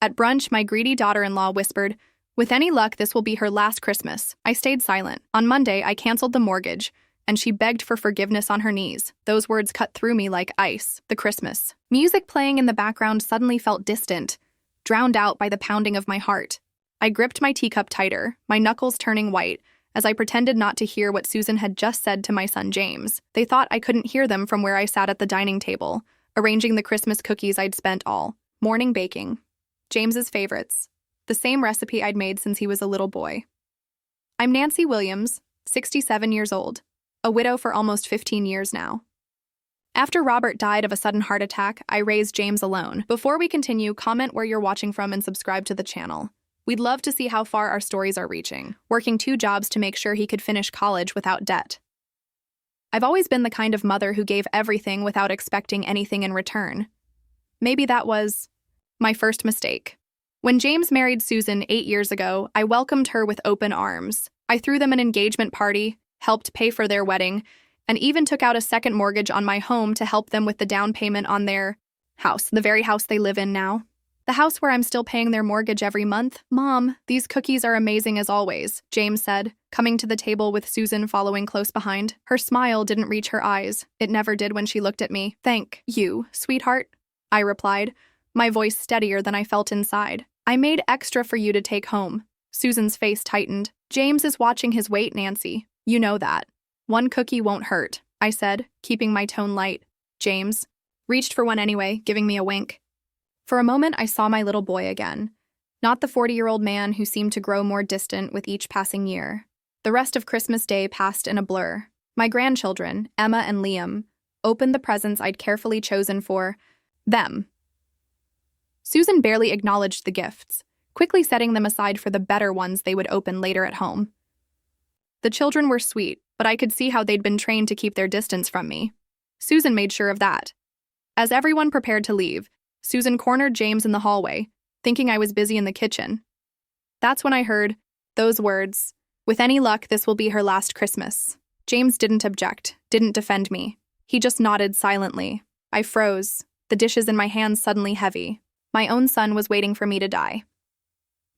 At brunch, my greedy daughter-in-law whispered, "With any luck, this will be her last Christmas." I stayed silent. On Monday, I canceled the mortgage, and she begged for forgiveness on her knees. Those words cut through me like ice. The Christmas music playing in the background suddenly felt distant, drowned out by the pounding of my heart. I gripped my teacup tighter, my knuckles turning white, as I pretended not to hear what Susan had just said to my son James. They thought I couldn't hear them from where I sat at the dining table, arranging the Christmas cookies I'd spent all morning baking. James's favorites, the same recipe I'd made since he was a little boy. I'm Nancy Williams, 67 years old, a widow for almost 15 years now. After Robert died of a sudden heart attack, I raised James alone. Before we continue, comment where you're watching from and subscribe to the channel. We'd love to see how far our stories are reaching, working 2 jobs to make sure he could finish college without debt. I've always been the kind of mother who gave everything without expecting anything in return. Maybe that was my first mistake. When James married Susan 8 years ago, I welcomed her with open arms. I threw them an engagement party, helped pay for their wedding, and even took out a second mortgage on my home to help them with the down payment on their house, the very house they live in now. The house where I'm still paying their mortgage every month. "Mom, these cookies are amazing as always," James said, coming to the table with Susan following close behind. Her smile didn't reach her eyes. It never did when she looked at me. "Thank you, sweetheart," I replied, my voice steadier than I felt inside. "I made extra for you to take home." Susan's face tightened. "James is watching his weight, Nancy. You know that. 1 cookie won't hurt," I said, keeping my tone light. James reached for one anyway, giving me a wink. For a moment, I saw my little boy again, not the 40-year-old man who seemed to grow more distant with each passing year. The rest of Christmas Day passed in a blur. My grandchildren, Emma and Liam, opened the presents I'd carefully chosen for them. Susan barely acknowledged the gifts, quickly setting them aside for the better ones they would open later at home. The children were sweet, but I could see how they'd been trained to keep their distance from me. Susan made sure of that. As everyone prepared to leave, Susan cornered James in the hallway, thinking I was busy in the kitchen. That's when I heard those words, "With any luck, this will be her last Christmas." James didn't object, didn't defend me. He just nodded silently. I froze, the dishes in my hands suddenly heavy. My own son was waiting for me to die.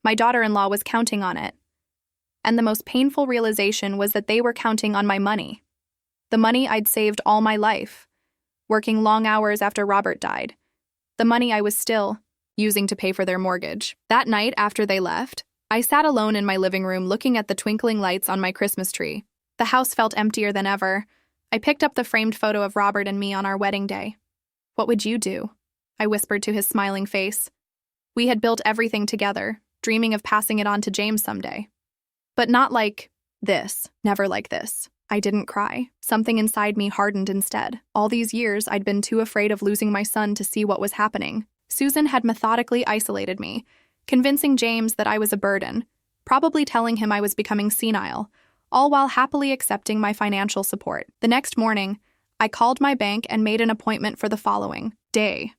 My daughter-in-law was counting on it. And the most painful realization was that they were counting on my money. The money I'd saved all my life, working long hours after Robert died. The money I was still using to pay for their mortgage. That night, after they left, I sat alone in my living room looking at the twinkling lights on my Christmas tree. The house felt emptier than ever. I picked up the framed photo of Robert and me on our wedding day. "What would you do?" I whispered to his smiling face. We had built everything together, dreaming of passing it on to James someday. But not like this, never like this. I didn't cry. Something inside me hardened instead. All these years, I'd been too afraid of losing my son to see what was happening. Susan had methodically isolated me, convincing James that I was a burden, probably telling him I was becoming senile, all while happily accepting my financial support. The next morning, I called my bank and made an appointment for the following day.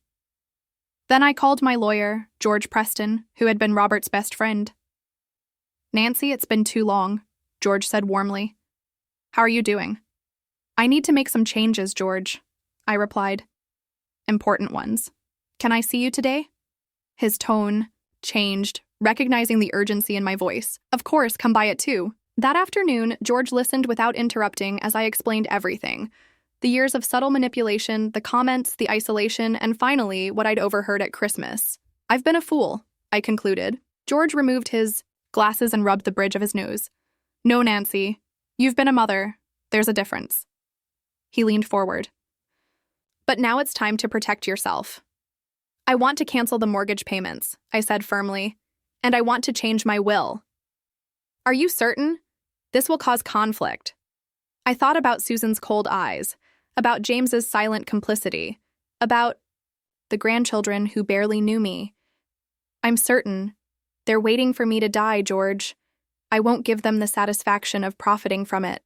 Then I called my lawyer, George Preston, who had been Robert's best friend. "Nancy, it's been too long," George said warmly. "How are you doing?" "I need to make some changes, George," I replied. "Important ones. Can I see you today?" His tone changed, recognizing the urgency in my voice. "Of course, come by at 2. That afternoon, George listened without interrupting as I explained everything. The years of subtle manipulation, the comments, the isolation, and finally, what I'd overheard at Christmas. "I've been a fool," I concluded. George removed his glasses and rubbed the bridge of his nose. "No, Nancy. You've been a mother. There's a difference." He leaned forward. "But now it's time to protect yourself." "I want to cancel the mortgage payments," I said firmly, "and I want to change my will." "Are you certain? This will cause conflict." I thought about Susan's cold eyes, about James's silent complicity, about the grandchildren who barely knew me. "I'm certain. They're waiting for me to die, George. I won't give them the satisfaction of profiting from it."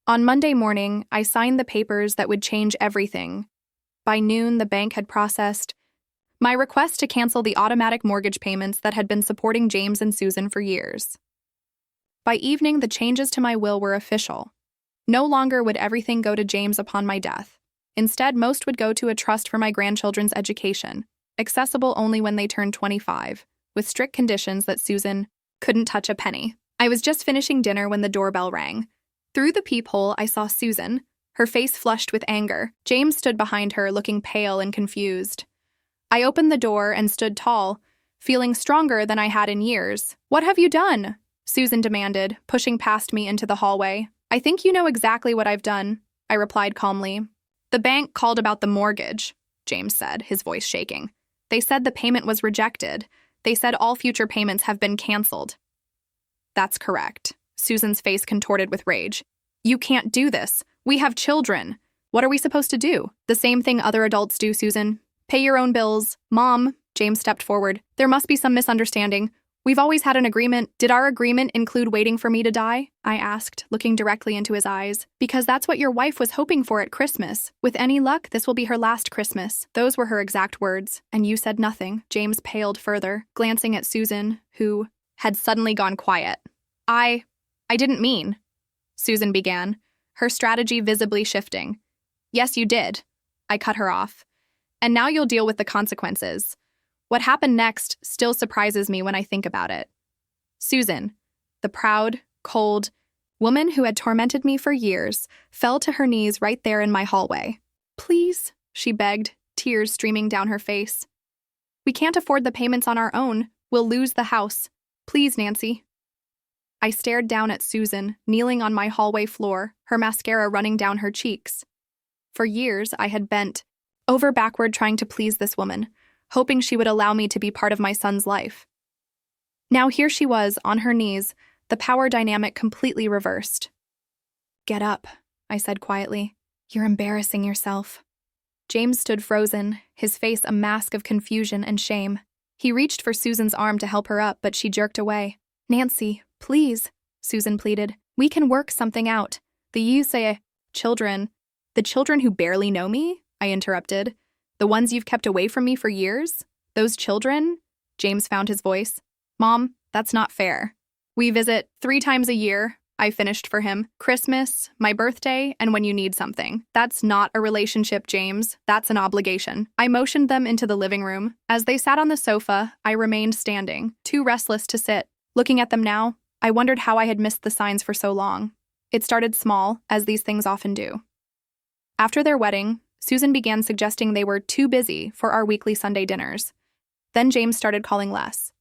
On Monday morning, I signed the papers that would change everything. By noon, the bank had processed my request to cancel the automatic mortgage payments that had been supporting James and Susan for years. By evening, the changes to my will were official. No longer would everything go to James upon my death. Instead, most would go to a trust for my grandchildren's education. accessible only when they turned 25, with strict conditions that Susan couldn't touch a penny. I was just finishing dinner when the doorbell rang. Through the peephole, I saw Susan, her face flushed with anger. James stood behind her, looking pale and confused. I opened the door and stood tall, feeling stronger than I had in years. "What have you done?" Susan demanded, pushing past me into the hallway. "I think you know exactly what I've done," I replied calmly. "The bank called about the mortgage," James said, his voice shaking. "They said the payment was rejected. They said all future payments have been canceled." "That's correct." Susan's face contorted with rage. "You can't do this. We have children. What are we supposed to do?" "The same thing other adults do, Susan. Pay your own bills." "Mom," James stepped forward. "There must be some misunderstanding. We've always had an agreement." "Did our agreement include waiting for me to die?" I asked, looking directly into his eyes. "Because that's what your wife was hoping for at Christmas. With any luck, this will be her last Christmas." Those were her exact words. "And you said nothing." James paled further, glancing at Susan, who had suddenly gone quiet. I didn't mean," Susan began, her strategy visibly shifting. "Yes, you did." I cut her off. "And now you'll deal with the consequences." What happened next still surprises me when I think about it. Susan, the proud, cold woman who had tormented me for years, fell to her knees right there in my hallway. "Please," she begged, tears streaming down her face. "We can't afford the payments on our own. We'll lose the house. Please, Nancy." I stared down at Susan, kneeling on my hallway floor, her mascara running down her cheeks. For years, I had bent over backward trying to please this woman, hoping she would allow me to be part of my son's life. Now here she was, on her knees, the power dynamic completely reversed. "Get up," I said quietly. "You're embarrassing yourself." James stood frozen, his face a mask of confusion and shame. He reached for Susan's arm to help her up, but she jerked away. "Nancy, please," Susan pleaded. "We can work something out. The children who barely know me?" I interrupted. "The ones you've kept away from me for years? Those children?" James found his voice. "Mom, that's not fair. We visit 3 times a year," I finished for him. "Christmas, my birthday, and when you need something. That's not a relationship, James. That's an obligation." I motioned them into the living room. As they sat on the sofa, I remained standing, too restless to sit. Looking at them now, I wondered how I had missed the signs for so long. It started small, as these things often do. After their wedding, Susan began suggesting they were too busy for our weekly Sunday dinners. Then James started calling less.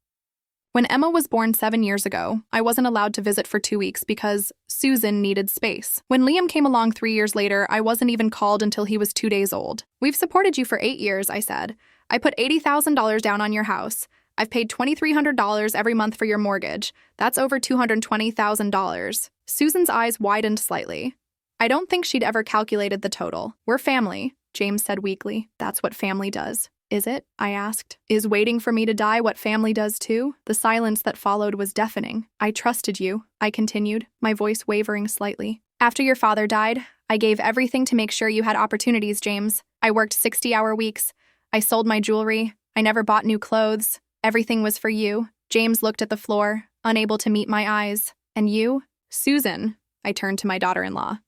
When Emma was born 7 years ago, I wasn't allowed to visit for 2 weeks because Susan needed space. When Liam came along 3 years later, I wasn't even called until he was 2 days old. "We've supported you for 8 years, I said. "I put $80,000 down on your house. I've paid $2,300 every month for your mortgage. That's over $220,000. Susan's eyes widened slightly. I don't think she'd ever calculated the total. "We're family," James said weakly. "That's what family does." "Is it?" I asked. "Is waiting for me to die what family does too?" The silence that followed was deafening. "I trusted you," I continued, my voice wavering slightly. "After your father died, I gave everything to make sure you had opportunities, James. I worked 60-hour weeks. I sold my jewelry. I never bought new clothes. Everything was for you." James looked at the floor, unable to meet my eyes. "And you?" "Susan," I turned to my daughter-in-law.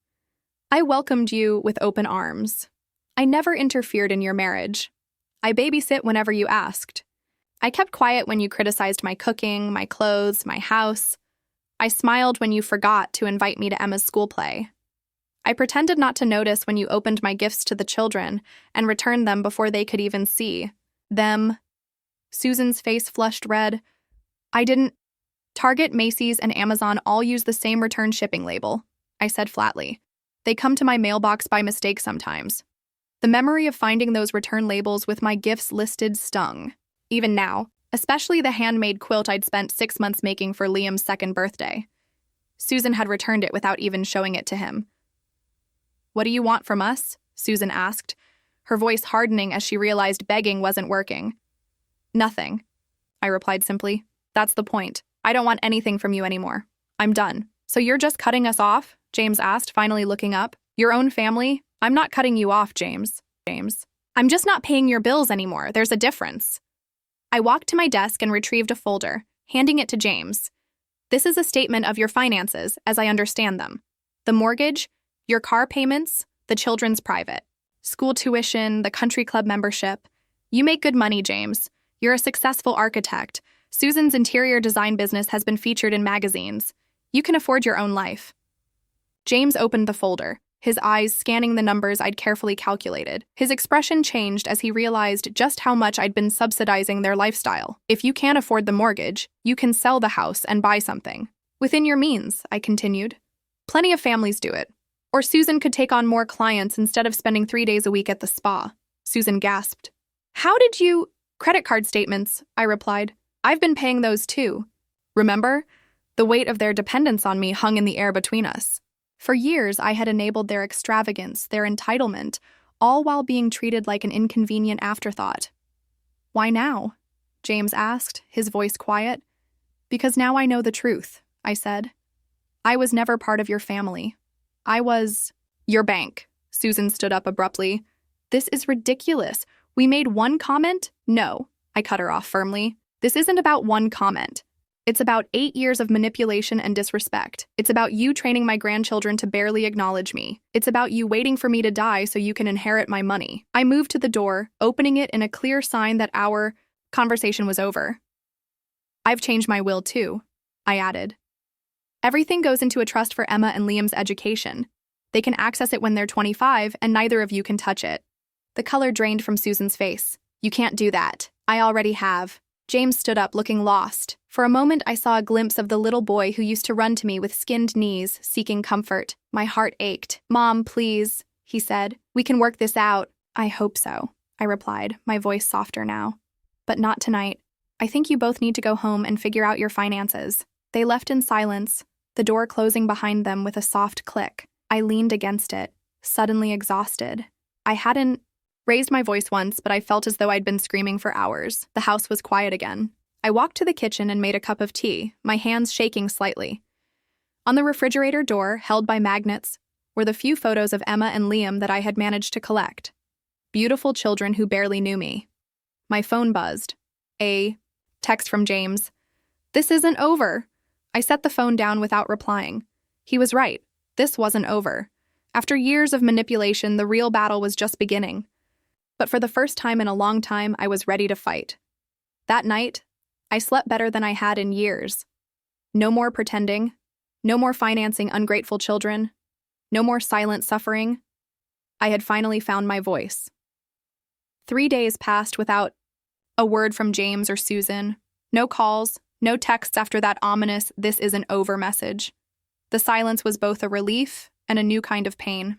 "I welcomed you with open arms. I never interfered in your marriage. I babysit whenever you asked. I kept quiet when you criticized my cooking, my clothes, my house. I smiled when you forgot to invite me to Emma's school play. I pretended not to notice when you opened my gifts to the children and returned them before they could even see them." Susan's face flushed red. "I didn't. Target, Macy's, and Amazon all use the same return shipping label," I said flatly. "They come to my mailbox by mistake sometimes." The memory of finding those return labels with my gifts listed stung. Even now, especially the handmade quilt I'd spent 6 months making for Liam's 2nd birthday. Susan had returned it without even showing it to him. "What do you want from us?" Susan asked, her voice hardening as she realized begging wasn't working. "Nothing," I replied simply. "That's the point. I don't want anything from you anymore. I'm done." "So you're just cutting us off?" James asked, finally looking up. "Your own family?" "I'm not cutting you off, James. I'm just not paying your bills anymore. There's a difference." I walked to my desk and retrieved a folder, handing it to James. "This is a statement of your finances, as I understand them. The mortgage, your car payments, the children's private, school tuition, the country club membership. You make good money, James. You're a successful architect. Susan's interior design business has been featured in magazines. You can afford your own life. James opened the folder, his eyes scanning the numbers I'd carefully calculated. His expression changed as he realized just how much I'd been subsidizing their lifestyle. If you can't afford the mortgage, you can sell the house and buy something. Within your means, I continued. Plenty of families do it. Or Susan could take on more clients instead of spending 3 days a week at the spa. Susan gasped. How did you— Credit card statements, I replied. I've been paying those too. Remember? The weight of their dependence on me hung in the air between us. For years, I had enabled their extravagance, their entitlement, all while being treated like an inconvenient afterthought. Why now? James asked, his voice quiet. Because now I know the truth, I said. I was never part of your family. I was— Your bank. Susan stood up abruptly. This is ridiculous. We made one comment? No, I cut her off firmly. This isn't about one comment. It's about 8 years of manipulation and disrespect. It's about you training my grandchildren to barely acknowledge me. It's about you waiting for me to die so you can inherit my money. I moved to the door, opening it in a clear sign that our conversation was over. I've changed my will too, I added. Everything goes into a trust for Emma and Liam's education. They can access it when they're 25, and neither of you can touch it. The color drained from Susan's face. You can't do that. I already have. James stood up, looking lost. For a moment, I saw a glimpse of the little boy who used to run to me with skinned knees, seeking comfort. My heart ached. Mom, please, he said. We can work this out. I hope so, I replied, my voice softer now. But not tonight. I think you both need to go home and figure out your finances. They left in silence, the door closing behind them with a soft click. I leaned against it, suddenly exhausted. I hadn't raised my voice once, but I felt as though I'd been screaming for hours. The house was quiet again. I walked to the kitchen and made a cup of tea, my hands shaking slightly. On the refrigerator door, held by magnets, were the few photos of Emma and Liam that I had managed to collect. Beautiful children who barely knew me. My phone buzzed. A text from James. This isn't over. I set the phone down without replying. He was right. This wasn't over. After years of manipulation, the real battle was just beginning. But for the first time in a long time, I was ready to fight. That night, I slept better than I had in years. No more pretending. No more financing ungrateful children. No more silent suffering. I had finally found my voice. 3 days passed without a word from James or Susan. No calls, no texts after that ominous "this isn't over" message. The silence was both a relief and a new kind of pain.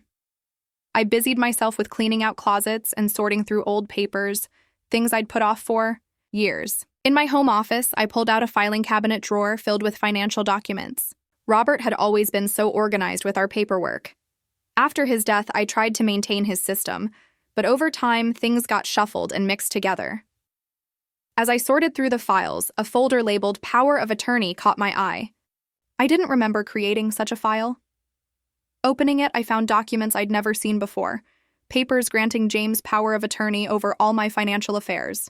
I busied myself with cleaning out closets and sorting through old papers, things I'd put off for years. In my home office, I pulled out a filing cabinet drawer filled with financial documents. Robert had always been so organized with our paperwork. After his death, I tried to maintain his system, but over time, things got shuffled and mixed together. As I sorted through the files, a folder labeled Power of Attorney caught my eye. I didn't remember creating such a file. Opening it, I found documents I'd never seen before, papers granting James power of attorney over all my financial affairs.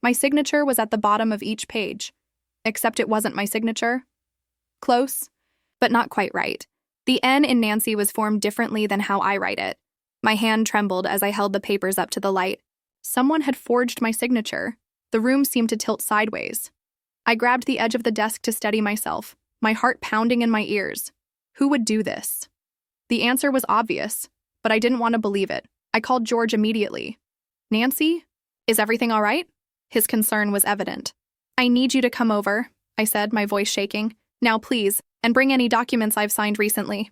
My signature was at the bottom of each page, except it wasn't my signature. Close, but not quite right. The N in Nancy was formed differently than how I write it. My hand trembled as I held the papers up to the light. Someone had forged my signature. The room seemed to tilt sideways. I grabbed the edge of the desk to steady myself, my heart pounding in my ears. Who would do this? The answer was obvious, but I didn't want to believe it. I called George immediately. Nancy, is everything all right? His concern was evident. I need you to come over, I said, my voice shaking. Now please, and bring any documents I've signed recently.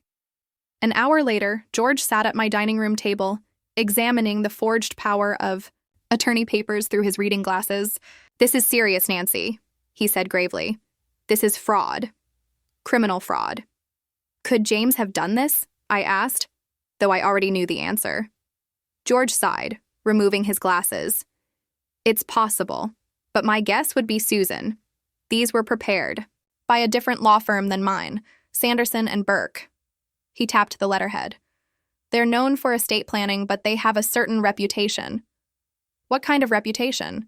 An hour later, George sat at my dining room table, examining the forged power of attorney papers through his reading glasses. This is serious, Nancy, he said gravely. This is fraud. Criminal fraud. Could James have done this? I asked, though I already knew the answer. George sighed, removing his glasses. It's possible, but my guess would be Susan. These were prepared by a different law firm than mine, Sanderson and Burke. He tapped the letterhead. They're known for estate planning, but they have a certain reputation. What kind of reputation?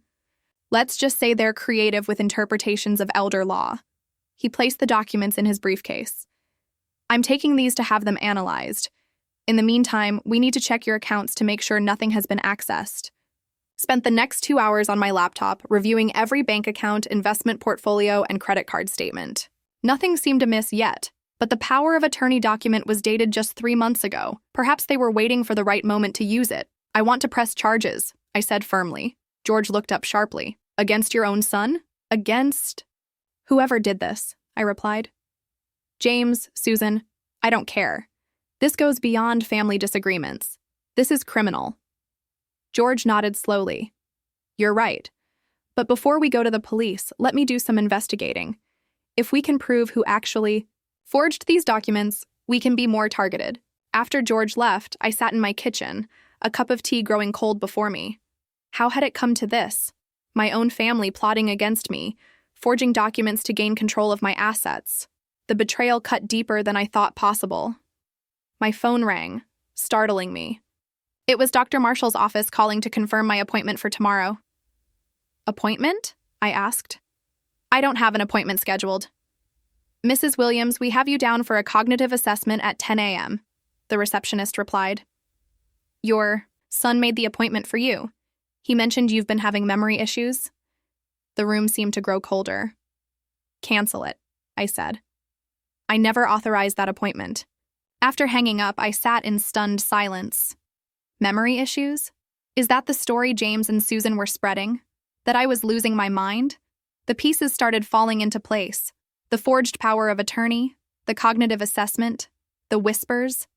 Let's just say they're creative with interpretations of elder law. He placed the documents in his briefcase. I'm taking these to have them analyzed. In the meantime, we need to check your accounts to make sure nothing has been accessed. Spent the next 2 hours on my laptop, reviewing every bank account, investment portfolio, and credit card statement. Nothing seemed amiss yet, but the power of attorney document was dated just 3 months ago. Perhaps they were waiting for the right moment to use it. I want to press charges, I said firmly. George looked up sharply. Against your own son? Against whoever did this, I replied. James, Susan, I don't care. This goes beyond family disagreements. This is criminal. George nodded slowly. You're right. But before we go to the police, let me do some investigating. If we can prove who actually forged these documents, we can be more targeted. After George left, I sat in my kitchen, a cup of tea growing cold before me. How had it come to this? My own family plotting against me, forging documents to gain control of my assets. The betrayal cut deeper than I thought possible. My phone rang, startling me. It was Dr. Marshall's office calling to confirm my appointment for tomorrow. Appointment? I asked. I don't have an appointment scheduled. Mrs. Williams, we have you down for a cognitive assessment at 10 a.m., the receptionist replied. Your son made the appointment for you. He mentioned you've been having memory issues. The room seemed to grow colder. Cancel it, I said. I never authorized that appointment. After hanging up, I sat in stunned silence. Memory issues? Is that the story James and Susan were spreading? That I was losing my mind? The pieces started falling into place. The forged power of attorney, the cognitive assessment, the whispers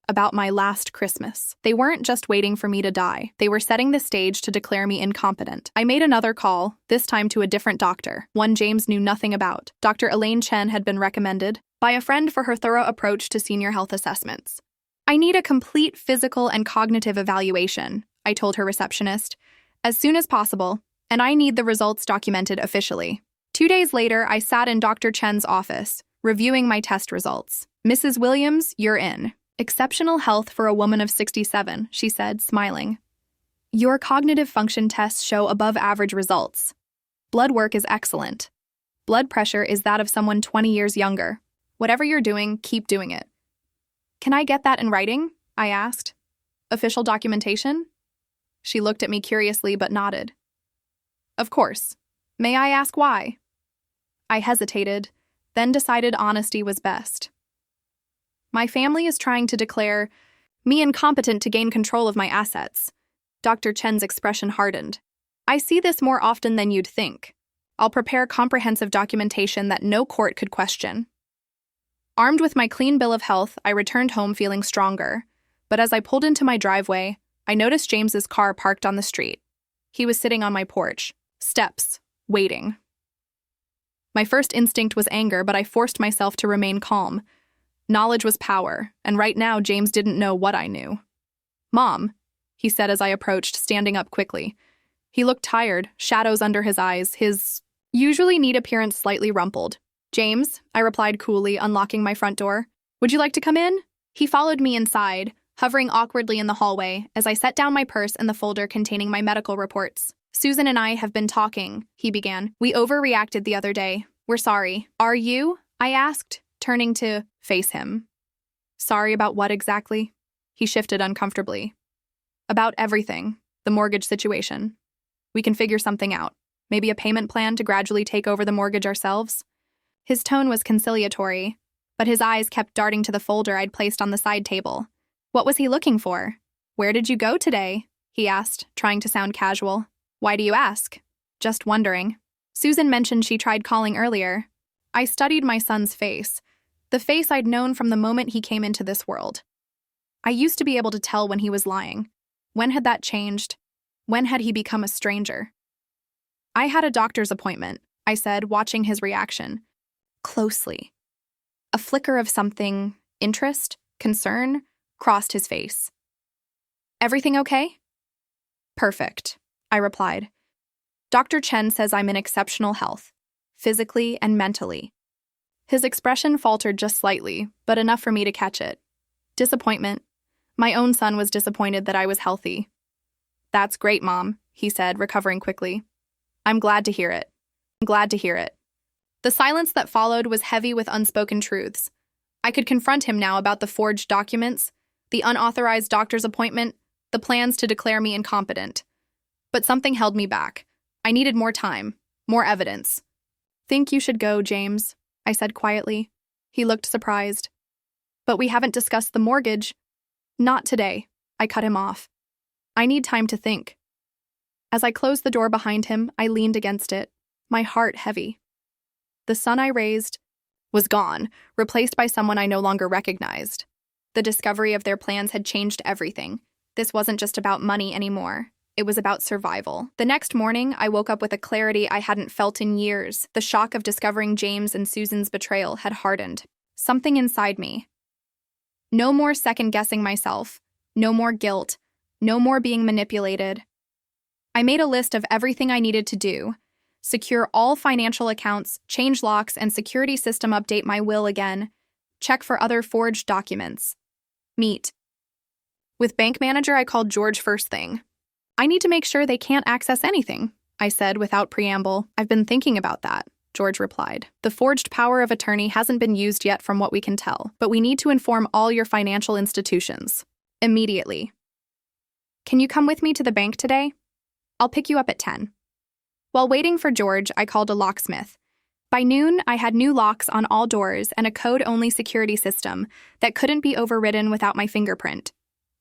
about my last Christmas. They weren't just waiting for me to die. They were setting the stage to declare me incompetent. I made another call, this time to a different doctor, one James knew nothing about. Dr. Elaine Chen had been recommended by a friend for her thorough approach to senior health assessments. I need a complete physical and cognitive evaluation, I told her receptionist, as soon as possible, and I need the results documented officially. 2 days later, I sat in Dr. Chen's office, reviewing my test results. Mrs. Williams, you're in. Exceptional health for a woman of 67, she said, smiling. Your cognitive function tests show above-average results. Blood work is excellent. Blood pressure is that of someone 20 years younger. Whatever you're doing, keep doing it. Can I get that in writing? I asked. Official documentation? She looked at me curiously but nodded. Of course. May I ask why? I hesitated, then decided honesty was best. My family is trying to declare me incompetent to gain control of my assets. Dr. Chen's expression hardened. I see this more often than you'd think. I'll prepare comprehensive documentation that no court could question. Armed with my clean bill of health, I returned home feeling stronger. But as I pulled into my driveway, I noticed James's car parked on the street. He was sitting on my porch, steps, waiting. My first instinct was anger, but I forced myself to remain calm. Knowledge was power, and right now James didn't know what I knew. Mom, he said as I approached, standing up quickly. He looked tired, shadows under his eyes, his usually neat appearance slightly rumpled. James, I replied coolly, unlocking my front door. Would you like to come in? He followed me inside, hovering awkwardly in the hallway as I set down my purse and the folder containing my medical reports. Susan and I have been talking, he began. We overreacted the other day. We're sorry. Are you? I asked, turning to face him. Sorry about what exactly? He shifted uncomfortably. About everything. The mortgage situation. We can figure something out. Maybe a payment plan to gradually take over the mortgage ourselves? His tone was conciliatory, but his eyes kept darting to the folder I'd placed on the side table. What was he looking for? Where did you go today? He asked, trying to sound casual. Why do you ask? Just wondering. Susan mentioned she tried calling earlier. I studied my son's face, the face I'd known from the moment he came into this world. I used to be able to tell when he was lying. When had that changed? When had he become a stranger? I had a doctor's appointment, I said, watching his reaction closely. A flicker of something, interest, concern, crossed his face. Everything okay? Perfect, I replied. Dr. Chen says I'm in exceptional health, physically and mentally. His expression faltered just slightly, but enough for me to catch it. Disappointment. My own son was disappointed that I was healthy. That's great, Mom, he said, recovering quickly. I'm glad to hear it. I'm glad to hear it. The silence that followed was heavy with unspoken truths. I could confront him now about the forged documents, the unauthorized doctor's appointment, the plans to declare me incompetent. But something held me back. I needed more time, more evidence. Think you should go, James, I said quietly. He looked surprised. But we haven't discussed the mortgage. Not today, I cut him off. I need time to think. As I closed the door behind him, I leaned against it, my heart heavy. The sun I raised was gone, replaced by someone I no longer recognized. The discovery of their plans had changed everything. This wasn't just about money anymore. It was about survival. The next morning, I woke up with a clarity I hadn't felt in years. The shock of discovering James and Susan's betrayal had hardened. Something inside me. No more second-guessing myself. No more guilt. No more being manipulated. I made a list of everything I needed to do. Secure all financial accounts, change locks and security system, update my will again. Check for other forged documents. Meet. With bank manager, I called George first thing. I need to make sure they can't access anything, I said without preamble. I've been thinking about that, George replied. The forged power of attorney hasn't been used yet from what we can tell, but we need to inform all your financial institutions. Immediately. Can you come with me to the bank today? I'll pick you up at 10. While waiting for George, I called a locksmith. By noon, I had new locks on all doors and a code-only security system that couldn't be overridden without my fingerprint.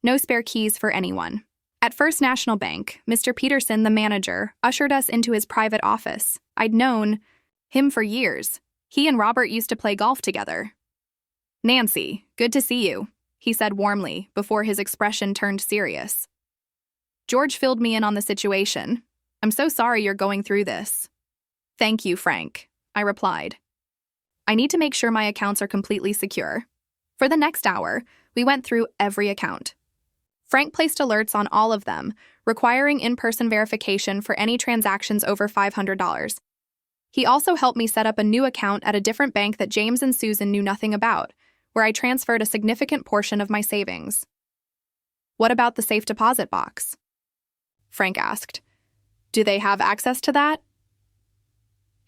No spare keys for anyone. At First National Bank, Mr. Peterson, the manager, ushered us into his private office. I'd known him for years. He and Robert used to play golf together. Nancy, good to see you, he said warmly before his expression turned serious. George filled me in on the situation. I'm so sorry you're going through this. Thank you, Frank, I replied. I need to make sure my accounts are completely secure. For the next hour, we went through every account. Frank placed alerts on all of them, requiring in-person verification for any transactions over $500. He also helped me set up a new account at a different bank that James and Susan knew nothing about, where I transferred a significant portion of my savings. What about the safe deposit box? Frank asked. Do they have access to that?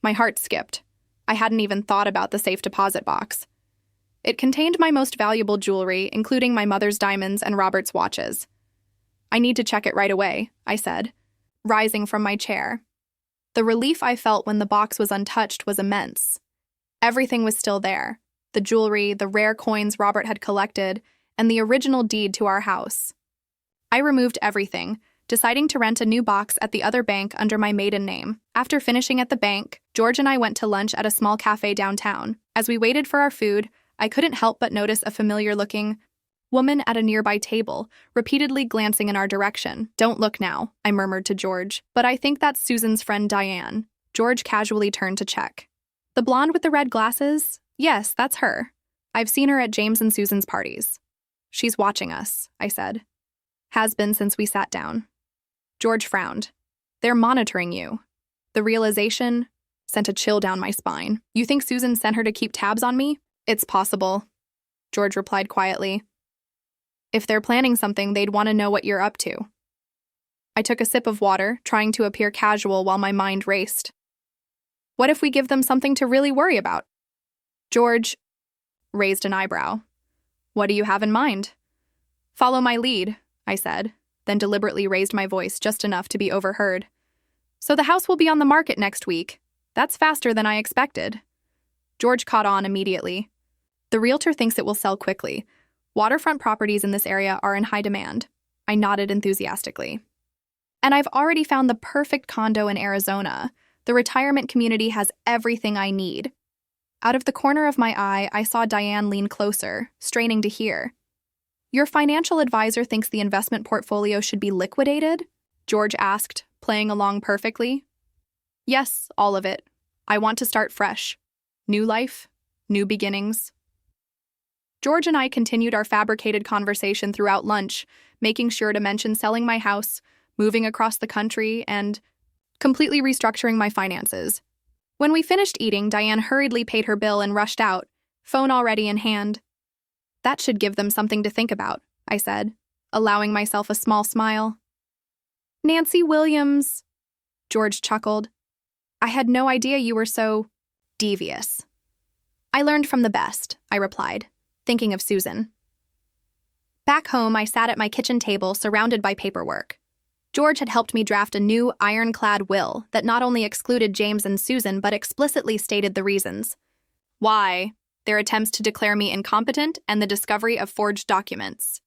My heart skipped. I hadn't even thought about the safe deposit box. It contained my most valuable jewelry, including my mother's diamonds and Robert's watches. I need to check it right away, I said, rising from my chair. The relief I felt when the box was untouched was immense. Everything was still there. The jewelry, the rare coins Robert had collected, and the original deed to our house. I removed everything, deciding to rent a new box at the other bank under my maiden name. After finishing at the bank, George and I went to lunch at a small cafe downtown. As we waited for our food, I couldn't help but notice a familiar-looking woman at a nearby table, repeatedly glancing in our direction. Don't look now, I murmured to George, but I think that's Susan's friend Diane. George casually turned to check. The blonde with the red glasses? Yes, that's her. I've seen her at James and Susan's parties. She's watching us, I said. Has been since we sat down. George frowned. They're monitoring you. The realization sent a chill down my spine. You think Susan sent her to keep tabs on me? It's possible, George replied quietly. If they're planning something, they'd want to know what you're up to. I took a sip of water, trying to appear casual while my mind raced. What if we give them something to really worry about? George raised an eyebrow. What do you have in mind? Follow my lead, I said, then deliberately raised my voice just enough to be overheard. So the house will be on the market next week. That's faster than I expected. George caught on immediately. The realtor thinks it will sell quickly. Waterfront properties in this area are in high demand. I nodded enthusiastically. And I've already found the perfect condo in Arizona. The retirement community has everything I need. Out of the corner of my eye, I saw Diane lean closer, straining to hear. Your financial advisor thinks the investment portfolio should be liquidated? George asked, playing along perfectly. Yes, all of it. I want to start fresh. New life, new beginnings. George and I continued our fabricated conversation throughout lunch, making sure to mention selling my house, moving across the country, and completely restructuring my finances. When we finished eating, Diane hurriedly paid her bill and rushed out, phone already in hand. That should give them something to think about, I said, allowing myself a small smile. Nancy Williams, George chuckled. I had no idea you were so devious. I learned from the best, I replied, thinking of Susan. Back home, I sat at my kitchen table surrounded by paperwork. George had helped me draft a new, ironclad will that not only excluded James and Susan but explicitly stated the reasons. Why? Their attempts to declare me incompetent and the discovery of forged documents.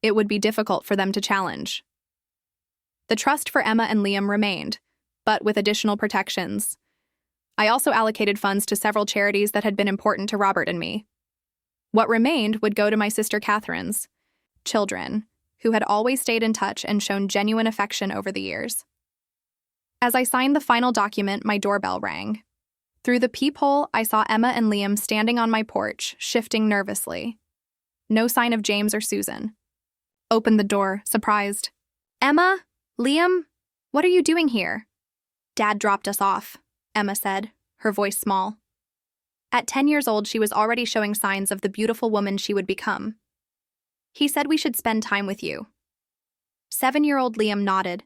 It would be difficult for them to challenge. The trust for Emma and Liam remained, but with additional protections. I also allocated funds to several charities that had been important to Robert and me. What remained would go to my sister Catherine's children, who had always stayed in touch and shown genuine affection over the years. As I signed the final document, my doorbell rang. Through the peephole, I saw Emma and Liam standing on my porch, shifting nervously. No sign of James or Susan. Opened the door, surprised. Emma? Liam? What are you doing here? Dad dropped us off, Emma said, her voice small. At 10 years old, she was already showing signs of the beautiful woman she would become. He said we should spend time with you. 7-year-old Liam nodded,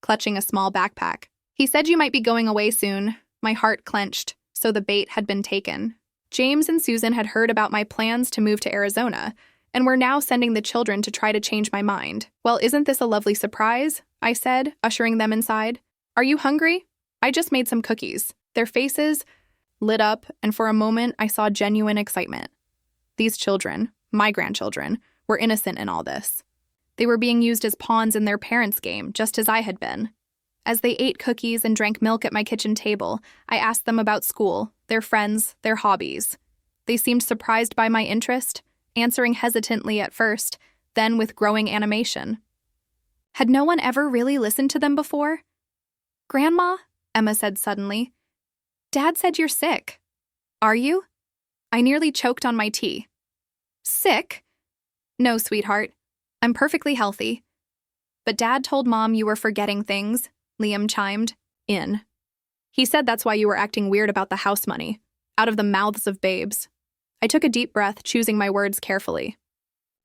clutching a small backpack. He said you might be going away soon. My heart clenched, so the bait had been taken. James and Susan had heard about my plans to move to Arizona, and were now sending the children to try to change my mind. Well, isn't this a lovely surprise? I said, ushering them inside. Are you hungry? I just made some cookies. Their faces lit up, and for a moment I saw genuine excitement. These children, my grandchildren, were innocent in all this. They were being used as pawns in their parents' game, just as I had been. As they ate cookies and drank milk at my kitchen table, I asked them about school, their friends, their hobbies. They seemed surprised by my interest, answering hesitantly at first, then with growing animation. Had no one ever really listened to them before? Grandma, Emma said suddenly, Dad said you're sick. Are you? I nearly choked on my tea. Sick? No, sweetheart. I'm perfectly healthy. But Dad told Mom you were forgetting things, Liam chimed in. He said that's why you were acting weird about the house money, out of the mouths of babes. I took a deep breath, choosing my words carefully.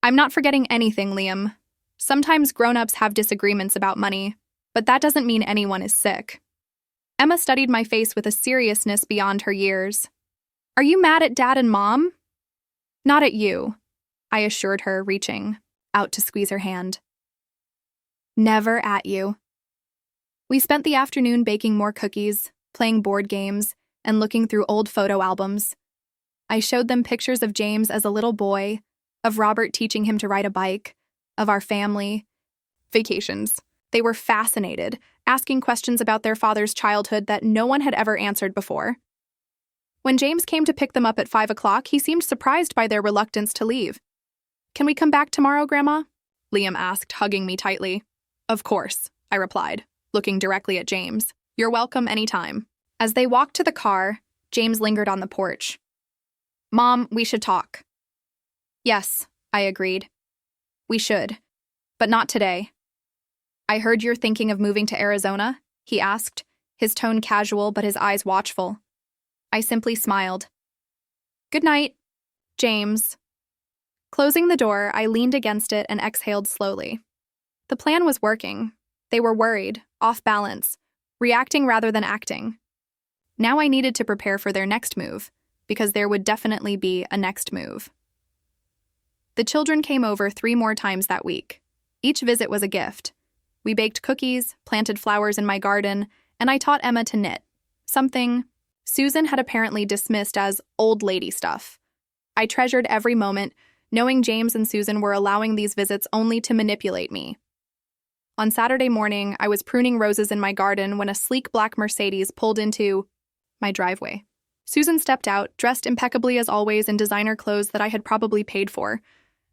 I'm not forgetting anything, Liam. Sometimes grown-ups have disagreements about money, but that doesn't mean anyone is sick. Emma studied my face with a seriousness beyond her years. Are you mad at Dad and Mom? Not at you, I assured her, reaching out to squeeze her hand. Never at you. We spent the afternoon baking more cookies, playing board games, and looking through old photo albums. I showed them pictures of James as a little boy, of Robert teaching him to ride a bike, of our family, vacations. They were fascinated, asking questions about their father's childhood that no one had ever answered before. When James came to pick them up at 5 o'clock, he seemed surprised by their reluctance to leave. Can we come back tomorrow, Grandma? Liam asked, hugging me tightly. Of course, I replied, looking directly at James. You're welcome anytime. As they walked to the car, James lingered on the porch. Mom, we should talk. Yes, I agreed. We should, but not today. I heard you're thinking of moving to Arizona, he asked, his tone casual but his eyes watchful. I simply smiled. Good night, James. Closing the door, I leaned against it and exhaled slowly. The plan was working. They were worried, off balance, reacting rather than acting. Now I needed to prepare for their next move, because there would definitely be a next move. The children came over 3 more times that week. Each visit was a gift. We baked cookies, planted flowers in my garden, and I taught Emma to knit, something Susan had apparently dismissed as old lady stuff. I treasured every moment, knowing James and Susan were allowing these visits only to manipulate me. On Saturday morning, I was pruning roses in my garden when a sleek black Mercedes pulled into my driveway. Susan stepped out, dressed impeccably as always in designer clothes that I had probably paid for.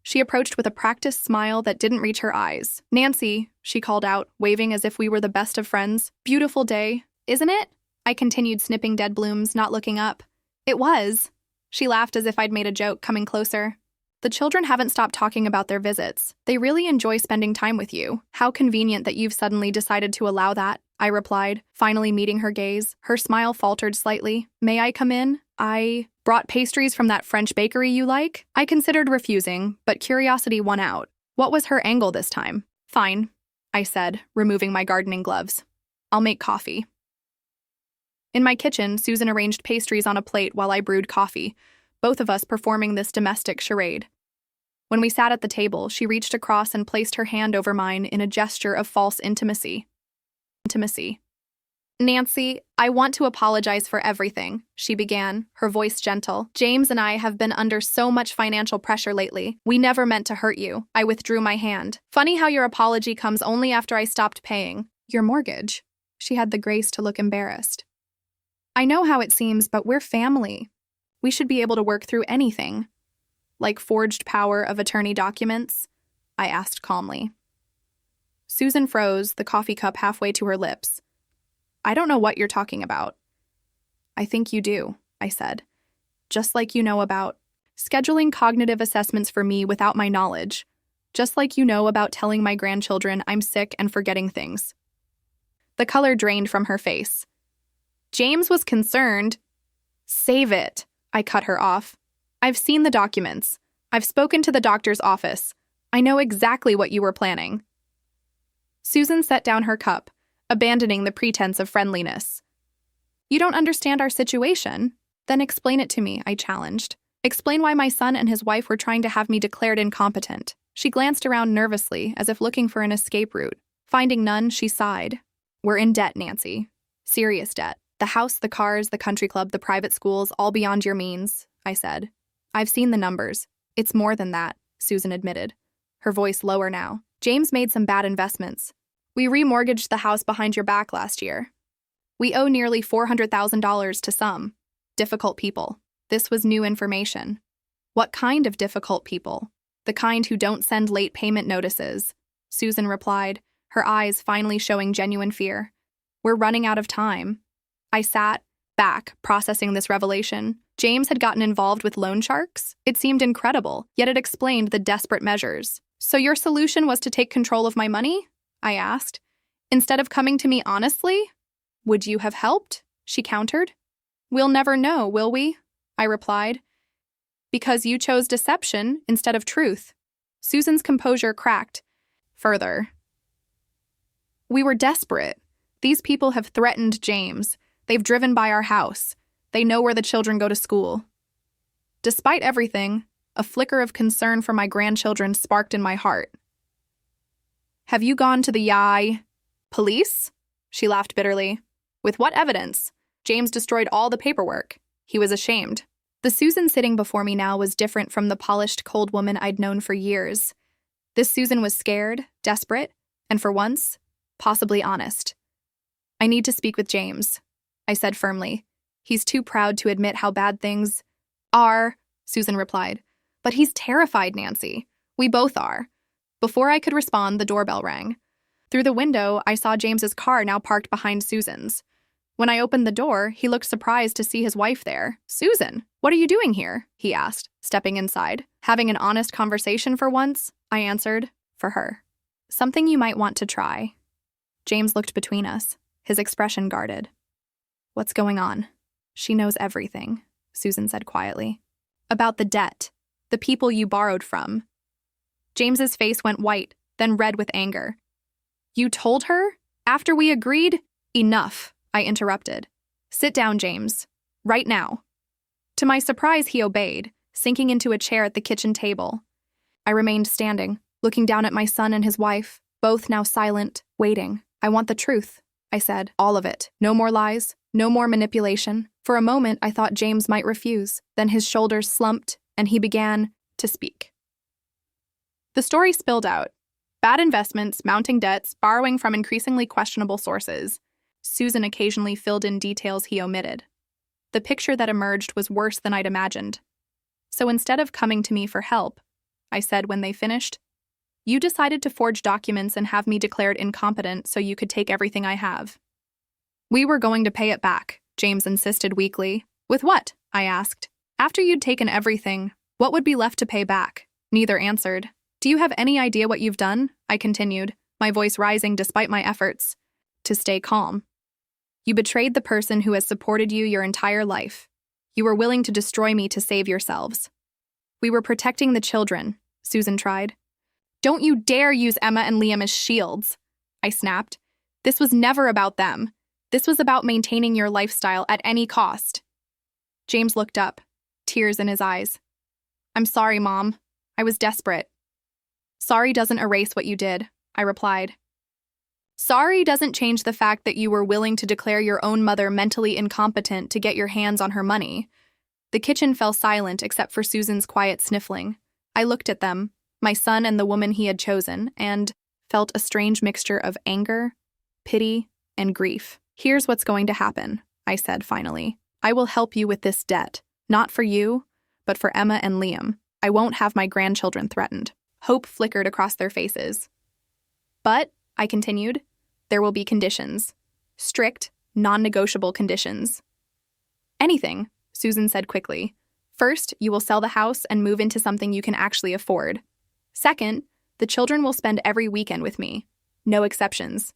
She approached with a practiced smile that didn't reach her eyes. Nancy, she called out, waving as if we were the best of friends. Beautiful day, isn't it? I continued snipping dead blooms, not looking up. It was. She laughed as if I'd made a joke, coming closer. The children haven't stopped talking about their visits. They really enjoy spending time with you. How convenient that you've suddenly decided to allow that, I replied, finally meeting her gaze. Her smile faltered slightly. May I come in? I brought pastries from that French bakery you like? I considered refusing, but curiosity won out. What was her angle this time? Fine, I said, removing my gardening gloves. I'll make coffee. In my kitchen, Susan arranged pastries on a plate while I brewed coffee, both of us performing this domestic charade. When we sat at the table, she reached across and placed her hand over mine in a gesture of false intimacy. Nancy, I want to apologize for everything, she began, her voice gentle. James and I have been under so much financial pressure lately. We never meant to hurt you. I withdrew my hand. Funny how your apology comes only after I stopped paying your mortgage. She had the grace to look embarrassed. I know how it seems, but we're family. We should be able to work through anything. Like forged power of attorney documents? I asked calmly. Susan froze, the coffee cup halfway to her lips. I don't know what you're talking about. I think you do, I said. Just like you know about scheduling cognitive assessments for me without my knowledge. Just like you know about telling my grandchildren I'm sick and forgetting things. The color drained from her face. James was concerned. Save it, I cut her off. I've seen the documents. I've spoken to the doctor's office. I know exactly what you were planning. Susan set down her cup, abandoning the pretense of friendliness. You don't understand our situation? Then explain it to me, I challenged. Explain why my son and his wife were trying to have me declared incompetent. She glanced around nervously, as if looking for an escape route. Finding none, she sighed. We're in debt, Nancy. Serious debt. The house, the cars, the country club, the private schools, all beyond your means, I said. I've seen the numbers. It's more than that, Susan admitted, her voice lower now. James made some bad investments. We remortgaged the house behind your back last year. We owe nearly $400,000 to some difficult people. This was new information. What kind of difficult people? The kind who don't send late payment notices, Susan replied, her eyes finally showing genuine fear. We're running out of time. I sat back, processing this revelation. James had gotten involved with loan sharks? It seemed incredible, yet it explained the desperate measures. So your solution was to take control of my money? I asked. Instead of coming to me honestly? Would you have helped? She countered. We'll never know, will we? I replied. Because you chose deception instead of truth. Susan's composure cracked. Further. We were desperate. These people have threatened James. They've driven by our house. They know where the children go to school. Despite everything, a flicker of concern for my grandchildren sparked in my heart. Have you gone to the police? She laughed bitterly. With what evidence? James destroyed all the paperwork. He was ashamed. The Susan sitting before me now was different from the polished, cold woman I'd known for years. This Susan was scared, desperate, and for once, possibly honest. I need to speak with James, I said firmly. He's too proud to admit how bad things are, Susan replied. But he's terrified, Nancy. We both are. Before I could respond, the doorbell rang. Through the window, I saw James's car now parked behind Susan's. When I opened the door, he looked surprised to see his wife there. Susan, what are you doing here? He asked, stepping inside. Having an honest conversation for once, I answered, for her. Something you might want to try. James looked between us, his expression guarded. What's going on? She knows everything, Susan said quietly. About the debt, the people you borrowed from. James's face went white, then red with anger. You told her? After we agreed? Enough, I interrupted. Sit down, James. Right now. To my surprise, he obeyed, sinking into a chair at the kitchen table. I remained standing, looking down at my son and his wife, both now silent, waiting. I want the truth, I said. All of it. No more lies, no more manipulation. For a moment, I thought James might refuse. Then his shoulders slumped, and he began to speak. The story spilled out. Bad investments, mounting debts, borrowing from increasingly questionable sources. Susan occasionally filled in details he omitted. The picture that emerged was worse than I'd imagined. So instead of coming to me for help, I said when they finished, you decided to forge documents and have me declared incompetent so you could take everything I have. We were going to pay it back, James insisted weakly. With what? I asked. After you'd taken everything, what would be left to pay back? Neither answered. Do you have any idea what you've done? I continued, my voice rising despite my efforts to stay calm. You betrayed the person who has supported you your entire life. You were willing to destroy me to save yourselves. We were protecting the children, Susan tried. Don't you dare use Emma and Liam as shields, I snapped. This was never about them. This was about maintaining your lifestyle at any cost. James looked up, tears in his eyes. I'm sorry, Mom. I was desperate. Sorry doesn't erase what you did, I replied. Sorry doesn't change the fact that you were willing to declare your own mother mentally incompetent to get your hands on her money. The kitchen fell silent except for Susan's quiet sniffling. I looked at them, my son and the woman he had chosen, and felt a strange mixture of anger, pity, and grief. Here's what's going to happen, I said finally. I will help you with this debt, not for you, but for Emma and Liam. I won't have my grandchildren threatened. Hope flickered across their faces. But, I continued, there will be conditions. Strict, non-negotiable conditions. Anything, Susan said quickly. First, you will sell the house and move into something you can actually afford. Second, the children will spend every weekend with me. No exceptions.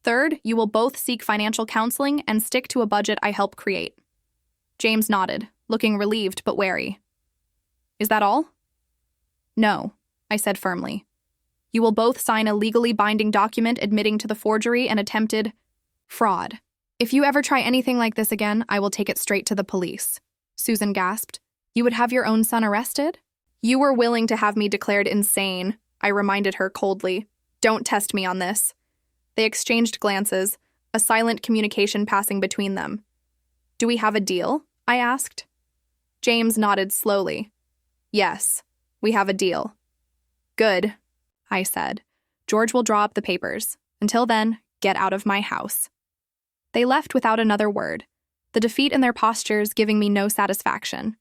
Third, you will both seek financial counseling and stick to a budget I help create. James nodded, looking relieved but wary. Is that all? No, I said firmly. You will both sign a legally binding document admitting to the forgery and attempted fraud. If you ever try anything like this again, I will take it straight to the police. Susan gasped. You would have your own son arrested? You were willing to have me declared insane, I reminded her coldly. Don't test me on this. They exchanged glances, a silent communication passing between them. Do we have a deal? I asked. James nodded slowly. Yes, we have a deal. Good, I said. George will draw up the papers. Until then, get out of my house. They left without another word, the defeat in their postures giving me no satisfaction.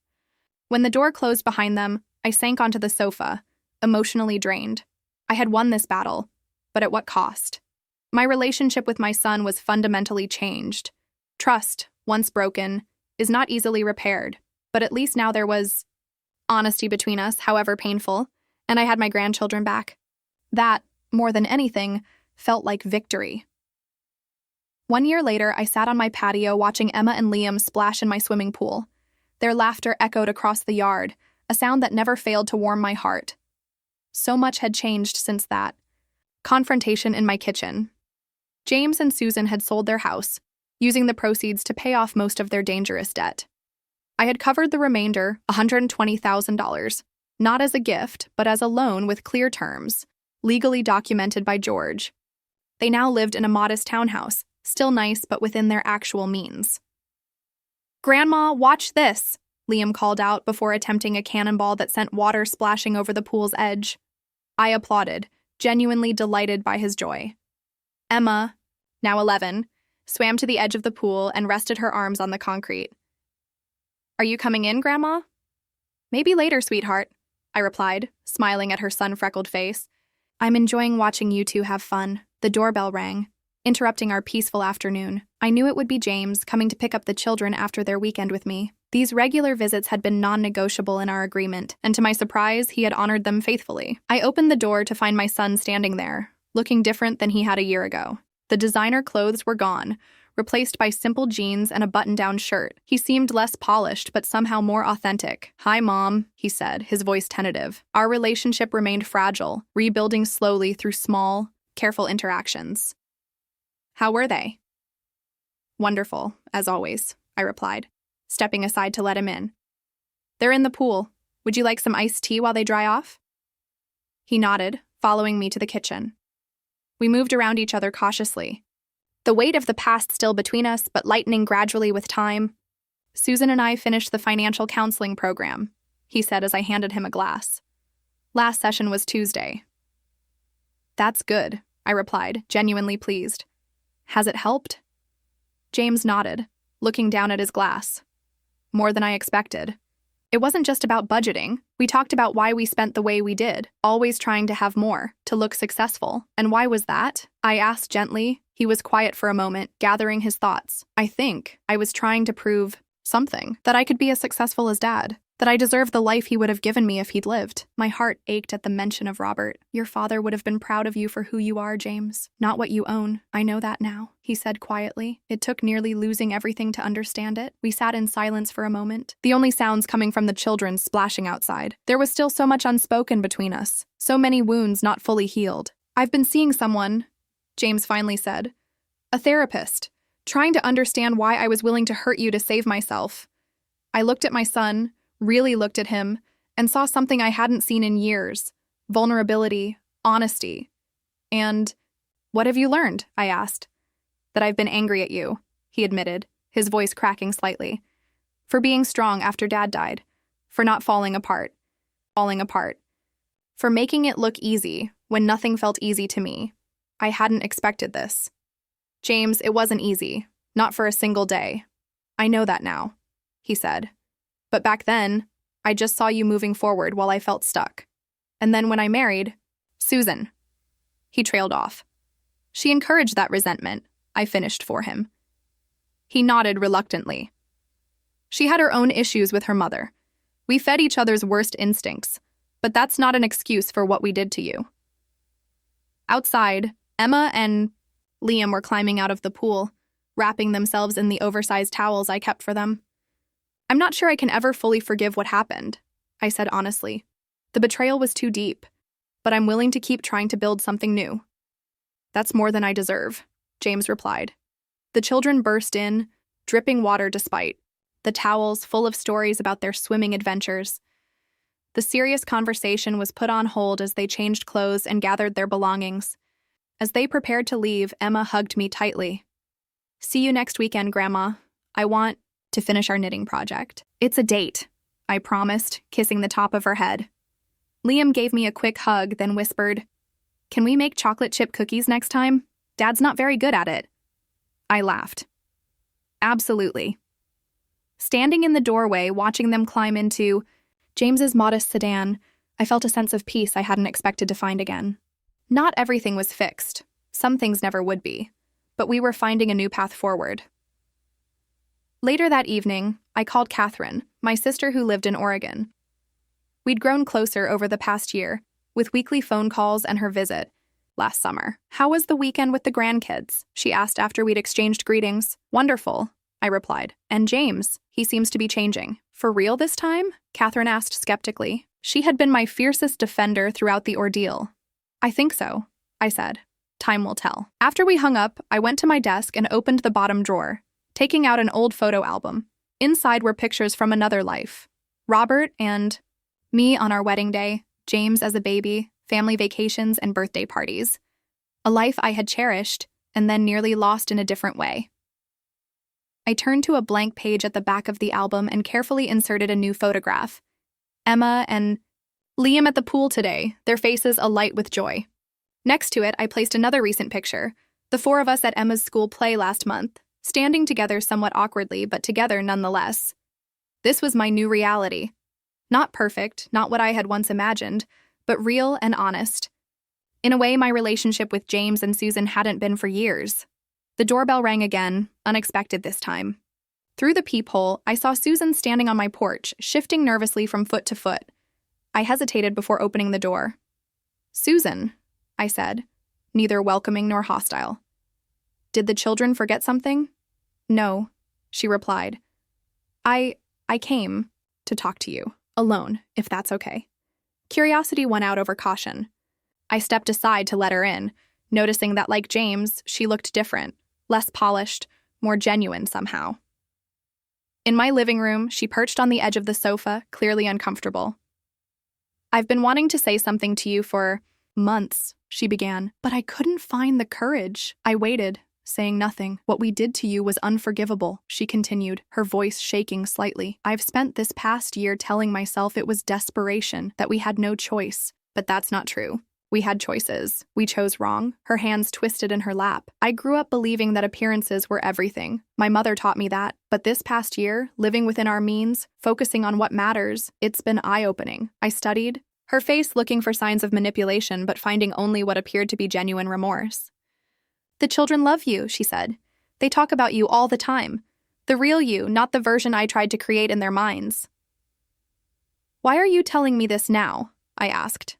When the door closed behind them, I sank onto the sofa, emotionally drained. I had won this battle, but at what cost? My relationship with my son was fundamentally changed. Trust, once broken, is not easily repaired, but at least now there was honesty between us, however painful, and I had my grandchildren back. That, more than anything, felt like victory. 1 year later, I sat on my patio watching Emma and Liam splash in my swimming pool. Their laughter echoed across the yard, a sound that never failed to warm my heart. So much had changed since that. Confrontation in my kitchen. James and Susan had sold their house, using the proceeds to pay off most of their dangerous debt. I had covered the remainder, $120,000, not as a gift, but as a loan with clear terms, legally documented by George. They now lived in a modest townhouse, still nice but within their actual means. Grandma, watch this, Liam called out before attempting a cannonball that sent water splashing over the pool's edge. I applauded, genuinely delighted by his joy. Emma, now 11, swam to the edge of the pool and rested her arms on the concrete. Are you coming in, Grandma? Maybe later, sweetheart, I replied, smiling at her sun-freckled face. I'm enjoying watching you two have fun. The doorbell rang, interrupting our peaceful afternoon. I knew it would be James coming to pick up the children after their weekend with me. These regular visits had been non-negotiable in our agreement, and to my surprise, he had honored them faithfully. I opened the door to find my son standing there, looking different than he had a year ago. The designer clothes were gone, replaced by simple jeans and a button-down shirt. He seemed less polished, but somehow more authentic. Hi, Mom, he said, his voice tentative. Our relationship remained fragile, rebuilding slowly through small, careful interactions. How were they? Wonderful, as always, I replied, stepping aside to let him in. They're in the pool. Would you like some iced tea while they dry off? He nodded, following me to the kitchen. We moved around each other cautiously, the weight of the past still between us, but lightening gradually with time. Susan and I finished the financial counseling program, he said as I handed him a glass. Last session was Tuesday. That's good, I replied, genuinely pleased. Has it helped? James nodded, looking down at his glass. More than I expected. It wasn't just about budgeting. We talked about why we spent the way we did, always trying to have more, to look successful. And why was that? I asked gently. He was quiet for a moment, gathering his thoughts. I think I was trying to prove something, that I could be as successful as Dad, that I deserved the life he would have given me if he'd lived. My heart ached at the mention of Robert. Your father would have been proud of you for who you are, James, not what you own. I know that now, he said quietly. It took nearly losing everything to understand it. We sat in silence for a moment, the only sounds coming from the children splashing outside. There was still so much unspoken between us, so many wounds not fully healed. I've been seeing someone, James finally said. A therapist, trying to understand why I was willing to hurt you to save myself. I looked at my son, really looked at him, and saw something I hadn't seen in years: vulnerability, honesty. And what have you learned? I asked. That I've been angry at you, he admitted, his voice cracking slightly. For being strong after Dad died. For not falling apart. For making it look easy when nothing felt easy to me. I hadn't expected this. James, it wasn't easy. Not for a single day. I know that now, he said. But back then, I just saw you moving forward while I felt stuck. And then when I married, Susan. He trailed off. She encouraged that resentment, I finished for him. He nodded reluctantly. She had her own issues with her mother. We fed each other's worst instincts, but that's not an excuse for what we did to you. Outside, Emma and Liam were climbing out of the pool, wrapping themselves in the oversized towels I kept for them. I'm not sure I can ever fully forgive what happened, I said honestly. The betrayal was too deep, but I'm willing to keep trying to build something new. That's more than I deserve, James replied. The children burst in, dripping water despite, the towels full of stories about their swimming adventures. The serious conversation was put on hold as they changed clothes and gathered their belongings. As they prepared to leave, Emma hugged me tightly. See you next weekend, Grandma. I want to finish our knitting project. It's a date, I promised, kissing the top of her head. Liam gave me a quick hug, then whispered, Can we make chocolate chip cookies next time? Dad's not very good at it. I laughed. Absolutely. Standing in the doorway, watching them climb into James's modest sedan, I felt a sense of peace I hadn't expected to find again. Not everything was fixed. Some things never would be. But we were finding a new path forward. Later that evening, I called Catherine, my sister who lived in Oregon. We'd grown closer over the past year, with weekly phone calls and her visit last summer. How was the weekend with the grandkids? She asked after we'd exchanged greetings. Wonderful, I replied. And James, he seems to be changing. For real this time? Catherine asked skeptically. She had been my fiercest defender throughout the ordeal. I think so, I said. Time will tell. After we hung up, I went to my desk and opened the bottom drawer, taking out an old photo album. Inside were pictures from another life. Robert and me on our wedding day, James as a baby, family vacations and birthday parties. A life I had cherished and then nearly lost in a different way. I turned to a blank page at the back of the album and carefully inserted a new photograph. Emma and Liam at the pool today, their faces alight with joy. Next to it, I placed another recent picture, the four of us at Emma's school play last month, standing together somewhat awkwardly, but together nonetheless. This was my new reality. Not perfect, not what I had once imagined, but real and honest. In a way, my relationship with James and Susan hadn't been for years. The doorbell rang again, unexpected this time. Through the peephole, I saw Susan standing on my porch, shifting nervously from foot to foot. I hesitated before opening the door. Susan, I said, neither welcoming nor hostile. Did the children forget something? No, she replied. I came to talk to you, alone, if that's okay. Curiosity won out over caution. I stepped aside to let her in, noticing that, like James, she looked different, less polished, more genuine somehow. In my living room, she perched on the edge of the sofa, clearly uncomfortable. I've been wanting to say something to you for months, she began, but I couldn't find the courage. I waited, saying nothing. What we did to you was unforgivable, she continued, her voice shaking slightly. I've spent this past year telling myself it was desperation, that we had no choice, but that's not true. We had choices. We chose wrong. Her hands twisted in her lap. I grew up believing that appearances were everything. My mother taught me that. But this past year, living within our means, focusing on what matters, it's been eye-opening. I studied, her face looking for signs of manipulation but finding only what appeared to be genuine remorse. The children love you, she said. They talk about you all the time. The real you, not the version I tried to create in their minds. Why are you telling me this now? I asked.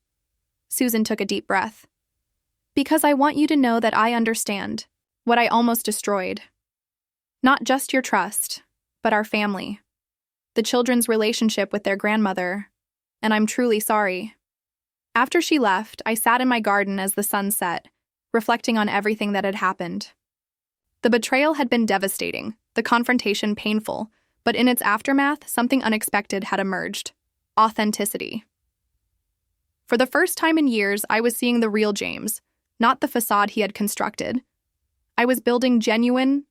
Susan took a deep breath. Because I want you to know that I understand what I almost destroyed. Not just your trust, but our family. The children's relationship with their grandmother, and I'm truly sorry. After she left, I sat in my garden as the sun set, reflecting on everything that had happened. The betrayal had been devastating, the confrontation painful, but in its aftermath, something unexpected had emerged. Authenticity. For the first time in years, I was seeing the real James, not the facade he had constructed. I was building genuine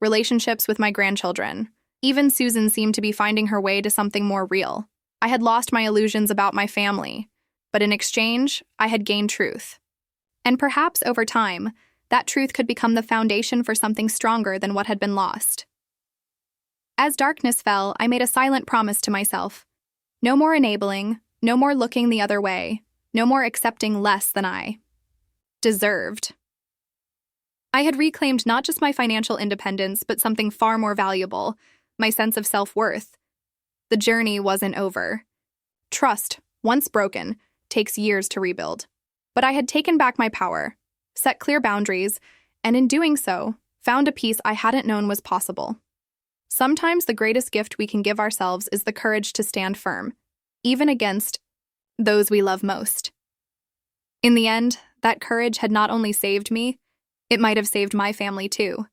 relationships with my grandchildren. Even Susan seemed to be finding her way to something more real. I had lost my illusions about my family, but in exchange, I had gained truth. And perhaps over time, that truth could become the foundation for something stronger than what had been lost. As darkness fell, I made a silent promise to myself. No more enabling, no more looking the other way, no more accepting less than I deserved. I had reclaimed not just my financial independence, but something far more valuable, my sense of self-worth. The journey wasn't over. Trust, once broken, takes years to rebuild. But I had taken back my power, set clear boundaries, and in doing so, found a peace I hadn't known was possible. Sometimes the greatest gift we can give ourselves is the courage to stand firm, even against those we love most. In the end, that courage had not only saved me, it might have saved my family too.